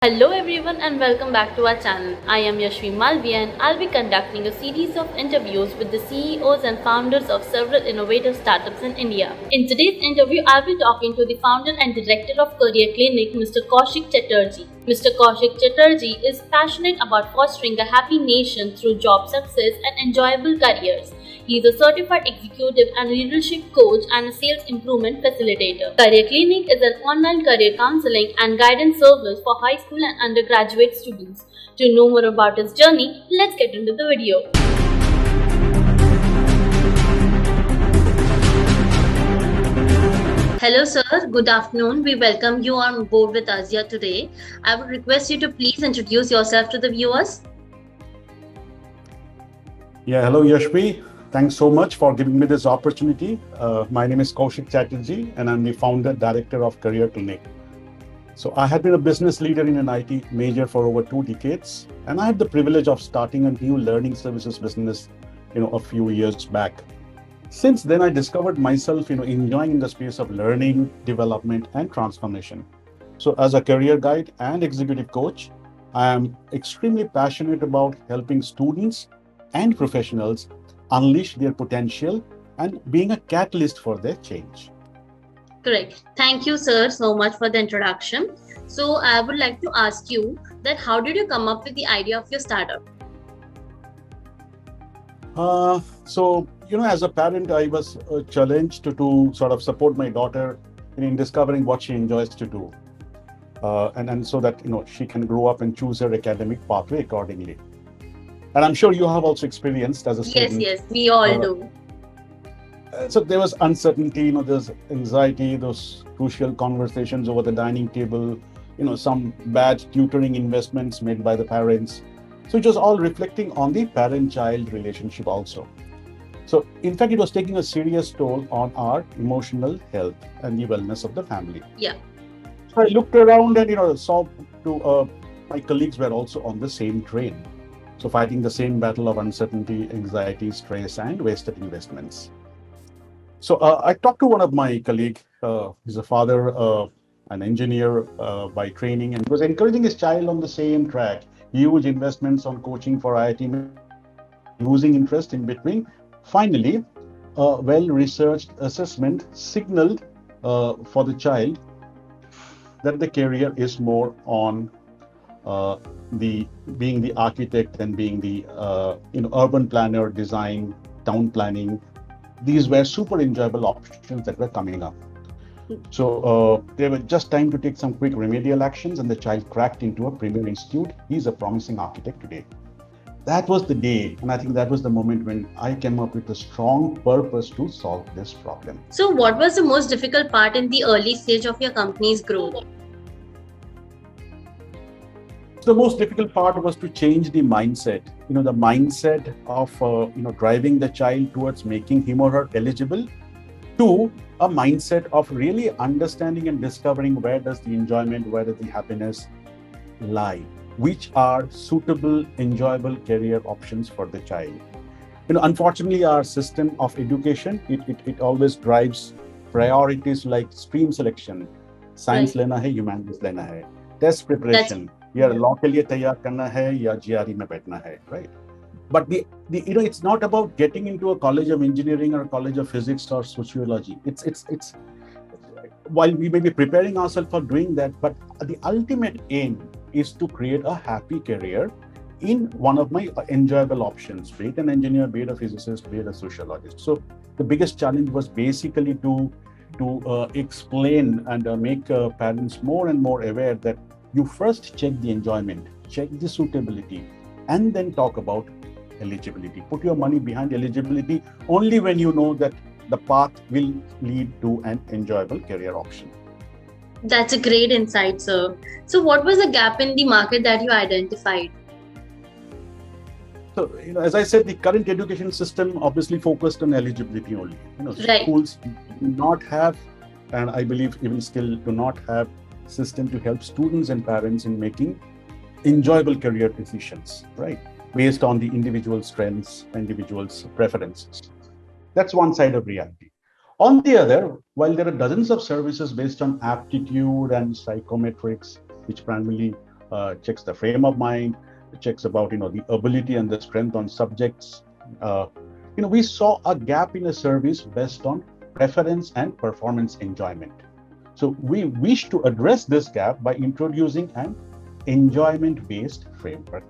Hello everyone and welcome back to our channel. I am Yashvi Malvi and I'll be conducting a series of interviews with the CEOs and founders of several innovative startups in India. In today's interview, I'll be talking to the founder and director of Career Clinic, Mr. Koushik Chatterjee. Mr. Koushik Chatterjee is passionate about fostering a happy nation through job success and enjoyable careers. He is a certified executive and leadership coach and a sales improvement facilitator. Career Clinic is an online career counseling and guidance service for high school and undergraduate students. To know more about his journey, let's get into the video. Hello, sir. Good afternoon. We welcome you on board with us here today. I would request you to please introduce yourself to the viewers. Yeah, hello Yashvi. Thanks so much for giving me this opportunity. My name is Koushik Chatterjee and I'm the founder director of Career Clinic. So I had been a business leader in an IT major for over 2 decades, and I had the privilege of starting a new learning services business, a few years back. Since then, I discovered myself, enjoying in the space of learning, development, and transformation. So as a career guide and executive coach, I am extremely passionate about helping students and professionals unleash their potential and being a catalyst for their change. Correct. Thank you, sir, so much for the introduction. So I would like to ask you that how did you come up with the idea of your startup? As a parent, I was challenged to sort of support my daughter in discovering what she enjoys to do. And so that, she can grow up and choose her academic pathway accordingly. And I'm sure you have also experienced as a student. Yes, we all do. So there was uncertainty, there's anxiety, those crucial conversations over the dining table, some bad tutoring investments made by the parents. So it was all reflecting on the parent-child relationship also. So in fact, it was taking a serious toll on our emotional health and the wellness of the family. Yeah. So I looked around and, saw my colleagues were also on the same train. So fighting the same battle of uncertainty, anxiety, stress, and wasted investments. So I talked to one of my colleagues. He's a father, an engineer by training, and was encouraging his child on the same track. Huge investments on coaching for IIT, losing interest in between. Finally, a well-researched assessment signaled for the child that the career is more on the being the architect and being the urban planner, design, town planning. These were super enjoyable options that were coming up. So there were just time to take some quick remedial actions, and the child cracked into a premier institute. He's a promising architect today. That was the day, and I think that was the moment when I came up with a strong purpose to solve this problem. So what was the most difficult part in the early stage of your company's growth? The most difficult part was to change the mindset, the mindset of, driving the child towards making him or her eligible to a mindset of really understanding and discovering where does the enjoyment, where does the happiness lie, which are suitable, enjoyable career options for the child. Unfortunately, our system of education, it always drives priorities like stream selection, science Right. लेना है, humanities लेना है, test preparation, या law के लिए तैयार करना है या GRE में बैठना है, right? But the it's not about getting into a college of engineering or a college of physics or sociology. It's while we may be preparing ourselves for doing that, but the ultimate aim is to create a happy career in one of my enjoyable options, be it an engineer, be it a physicist, be it a sociologist. So the biggest challenge was basically to explain and make parents more and more aware that you first check the enjoyment, check the suitability, and then talk about eligibility. Put your money behind eligibility only when you know that the path will lead to an enjoyable career option. That's a great insight, sir. So what was the gap in the market that you identified? So, as I said, the current education system obviously focused on eligibility only. Right. Schools do not have, and I believe even still do not have, system to help students and parents in making enjoyable career decisions, right? Based on the individual strengths, individual's preferences. That's one side of reality. On the other, while there are dozens of services based on aptitude and psychometrics, which primarily checks the frame of mind, checks about the ability and the strength on subjects. We saw a gap in a service based on preference and performance enjoyment. So we wish to address this gap by introducing an enjoyment-based framework.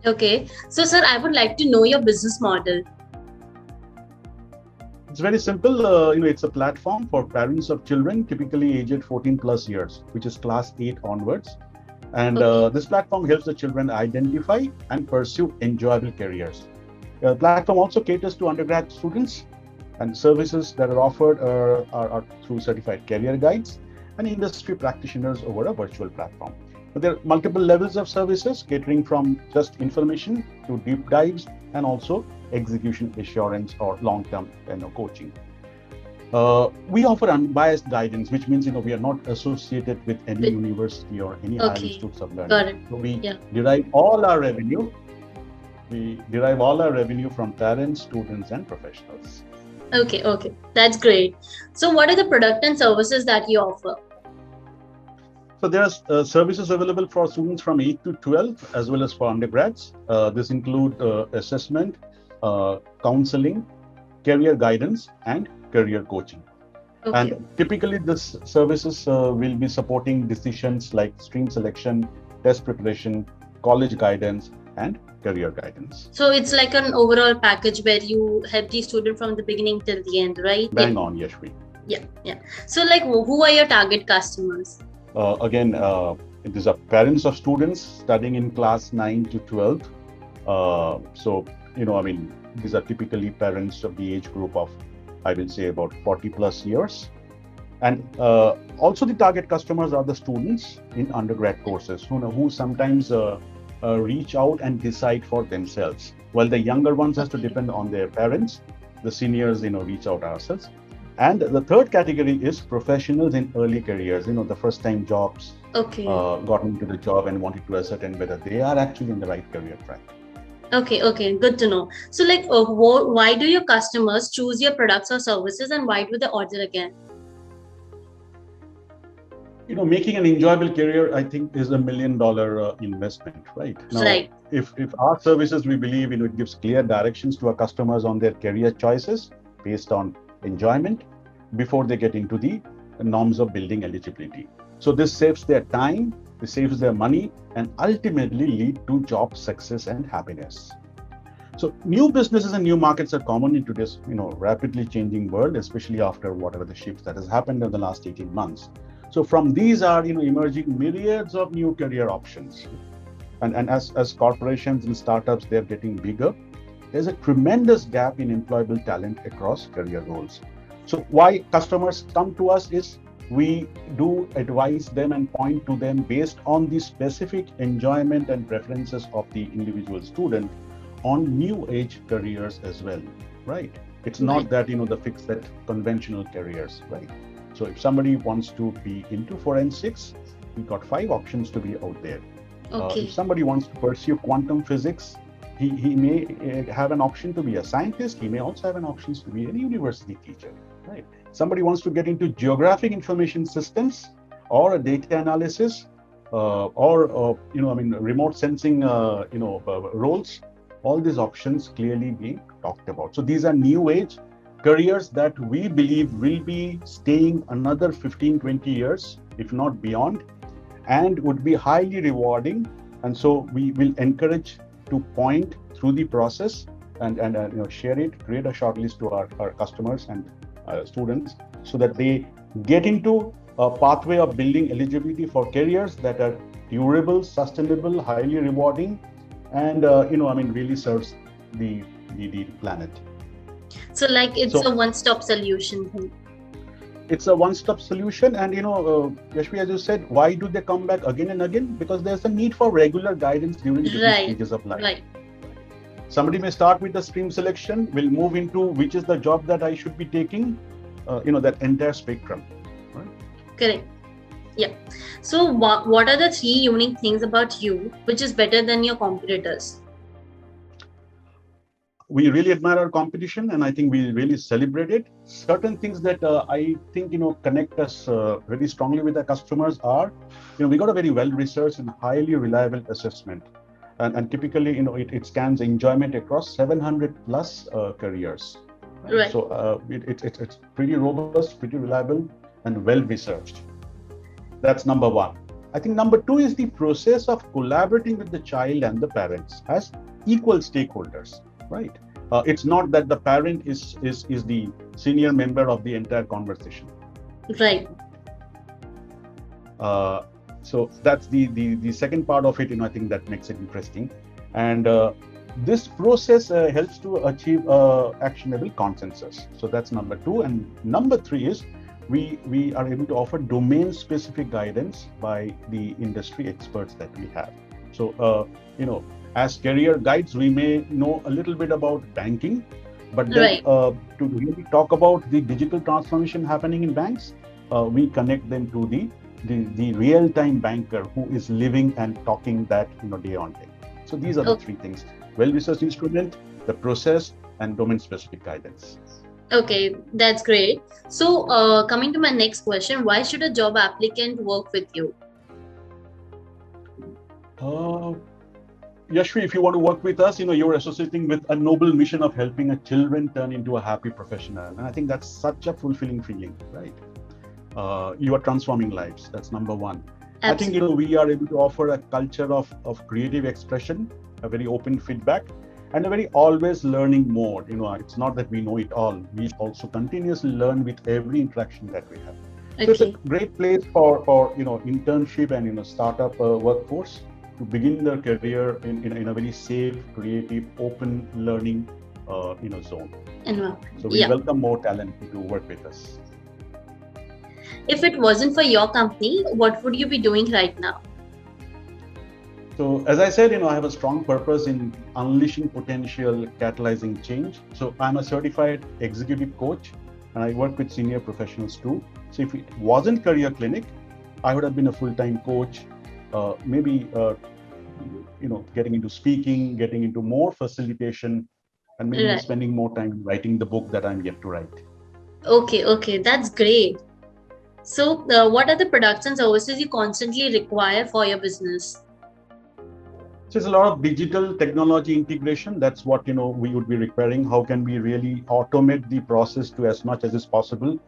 Okay. So, sir, I would like to know your business model. It's very simple. It's a platform for parents of children, typically aged 14 plus years, which is class 8 onwards. And this platform helps the children identify and pursue enjoyable careers. The platform also caters to undergrad students, and services that are offered are through certified career guides and industry practitioners over a virtual platform. But there are multiple levels of services catering from just information to deep dives and also execution assurance or long-term coaching. We offer unbiased guidance, which means we are not associated with any university or any higher institutes of learning. Got it. So we derive all our revenue. We derive all our revenue from parents, students, and professionals. Okay, that's great. So, what are the product and services that you offer? So there are services available for students from 8 to 12 as well as for undergrads. This include assessment, counseling, career guidance, and career coaching. Okay. And typically this services will be supporting decisions like stream selection, test preparation, college guidance, and career guidance. So it's like an overall package where you help the student from the beginning till the end, right? Bang on, Yashvi. Yeah. So like, who are your target customers? Again, these are parents of students studying in class 9 to 12. These are typically parents of the age group of, I will say, about 40 plus years. And also the target customers are the students in undergrad courses who sometimes reach out and decide for themselves. While the younger ones has to depend on their parents, the seniors, reach out ourselves. And the third category is professionals in early careers, the first time jobs, got into the job and wanted to ascertain whether they are actually in the right career track. Okay, good to know. So like, why do your customers choose your products or services, and why do they order again? Making an enjoyable career, I think, is $1 million investment, right? Now, right. If our services, we believe, it gives clear directions to our customers on their career choices based on enjoyment before they get into the norms of building eligibility. So this saves their time, this saves their money, and ultimately lead to job success and happiness. So new businesses and new markets are common in today's rapidly changing world, especially after whatever the shift that has happened in the last 18 months. So from these are emerging myriads of new career options. And as corporations and startups, they're getting bigger, there's a tremendous gap in employable talent across career roles. So why customers come to us is we do advise them and point to them based on the specific enjoyment and preferences of the individual student on new age careers as well, right? It's not that, the fixed set conventional careers, right? So if somebody wants to be into forensics, we got 5 options to be out there. If somebody wants to pursue quantum physics, he may have an option to be a scientist. He may also have an option to be a university teacher, right? Somebody wants to get into geographic information systems or a data analysis or remote sensing, roles. All these options clearly being talked about. So these are new age careers that we believe will be staying another 15, 20 years, if not beyond, and would be highly rewarding. And so we will encourage to point through the process and share it, create a shortlist to our customers and students so that they get into a pathway of building eligibility for careers that are durable, sustainable, highly rewarding, and really serves the planet. So like it's a one-stop solution. It's a one-stop solution, and Yashvi, as you said, why do they come back again and again? Because there's a need for regular guidance during different stages of life. Right. Somebody may start with the stream selection, will move into which is the job that I should be taking, that entire spectrum. Right? Correct. Yeah. So what are the 3 unique things about you which is better than your competitors? we really admire our competition, and I think we really celebrate it. Certain things that I think connect us very strongly with our customers are, we got a very well-researched and highly reliable assessment, and typically it scans enjoyment across 700 plus careers. Right. So it's pretty robust, pretty reliable, and well-researched. That's number one. I think number two is the process of collaborating with the child and the parents as equal stakeholders, right? It's not that the parent is the senior member of the entire conversation. Right. So that's the second part of it, I think that makes it interesting. And this process helps to achieve actionable consensus. So that's number two. And number three is we are able to offer domain-specific guidance by the industry experts that we have. So, as career guides, we may know a little bit about banking, but then to really talk about the digital transformation happening in banks, we connect them to the real-time banker who is living and talking that day on day. So these are the three things: well-researched instrument, the process, and domain-specific guidance. Okay, that's great. So coming to my next question, why should a job applicant work with you? Yashvi, if you want to work with us, you're associating with a noble mission of helping a children turn into a happy professional. And I think that's such a fulfilling feeling, right? You are transforming lives. That's number one. Absolutely. I think, we are able to offer a culture of creative expression, a very open feedback, and a very always learning mode. It's not that we know it all. We also continuously learn with every interaction that we have. Okay. So it's a great place for internship and startup workforce to begin their career in a very safe, creative, open learning zone. So we welcome more talent to work with us. If it wasn't for your company, what would you be doing right now? So as I said, I have a strong purpose in unleashing potential, catalyzing change. So I'm a certified executive coach, and I work with senior professionals too. So if it wasn't Career Clinic, I would have been a full-time coach, maybe getting into speaking, getting into more facilitation, and maybe spending more time writing the book that I'm yet to write. Okay, that's great. So what are the products and services you constantly require for your business? So it's a lot of digital technology integration. That's what we would be requiring. How can we really automate the process to as much as is possible?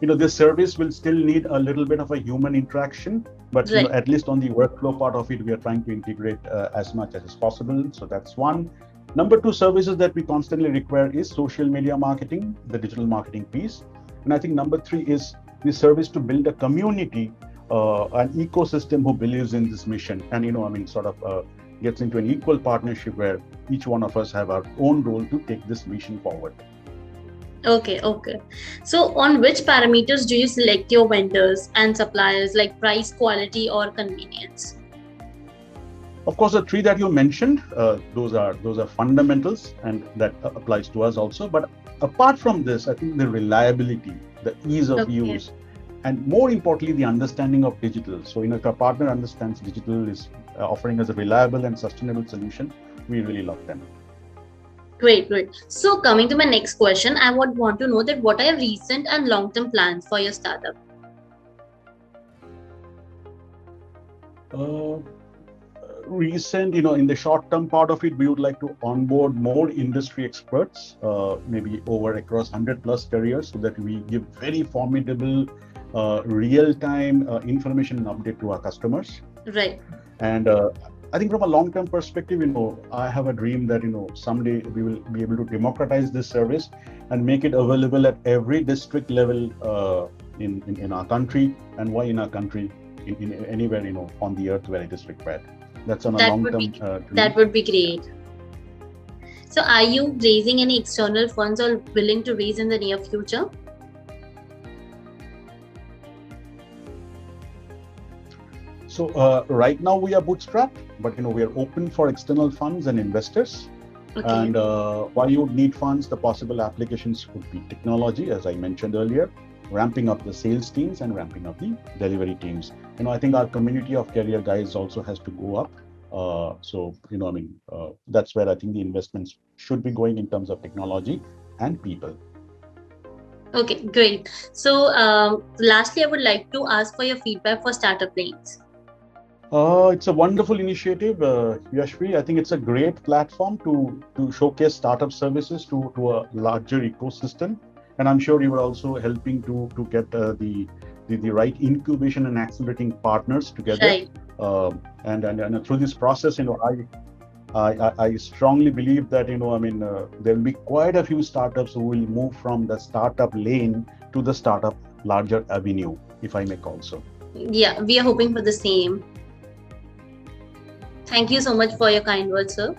This service will still need a little bit of a human interaction, but at least on the workflow part of it, we are trying to integrate as much as is possible. So that's one. Number two, services that we constantly require is social media marketing, the digital marketing piece. And I think number three is the service to build a community, an ecosystem who believes in this mission, and gets into an equal partnership where each one of us have our own role to take this mission forward. Okay. So on which parameters do you select your vendors and suppliers, like price, quality, or convenience? Of course, the three that you mentioned, those are fundamentals, and that applies to us also. But apart from this, I think the reliability, the ease of use, and more importantly, the understanding of digital. So, if our partner understands digital is offering us a reliable and sustainable solution, we really love them. Great. So coming to my next question, I would want to know that what are your recent and long-term plans for your startup? Recent, in the short-term part of it, we would like to onboard more industry experts, maybe across 100 plus careers, so that we give very formidable, real-time information and update to our customers. Right. And I think from a long-term perspective, I have a dream that, someday we will be able to democratize this service and make it available at every district level in our country, and why in our country, in anywhere, on the earth where it is required. That's on a long-term dream. That would be great. So are you raising any external funds or willing to raise in the near future? So right now we are bootstrapped, but we are open for external funds and investors. Okay. And while you would need funds, the possible applications would be technology, as I mentioned earlier, ramping up the sales teams and ramping up the delivery teams. I think our community of career guys also has to go up. So, that's where I think the investments should be going in terms of technology and people. Okay, great. So, lastly, I would like to ask for your feedback for startup lanes. It's a wonderful initiative, Yashvi. I think it's a great platform to showcase startup services to a larger ecosystem, and I'm sure you are also helping to get the right incubation and accelerating partners together. Right. And through this process, I strongly believe that there will be quite a few startups who will move from the startup lane to the startup larger avenue, if I may call so. Yeah, we are hoping for the same. Thank you so much for your kind words, sir.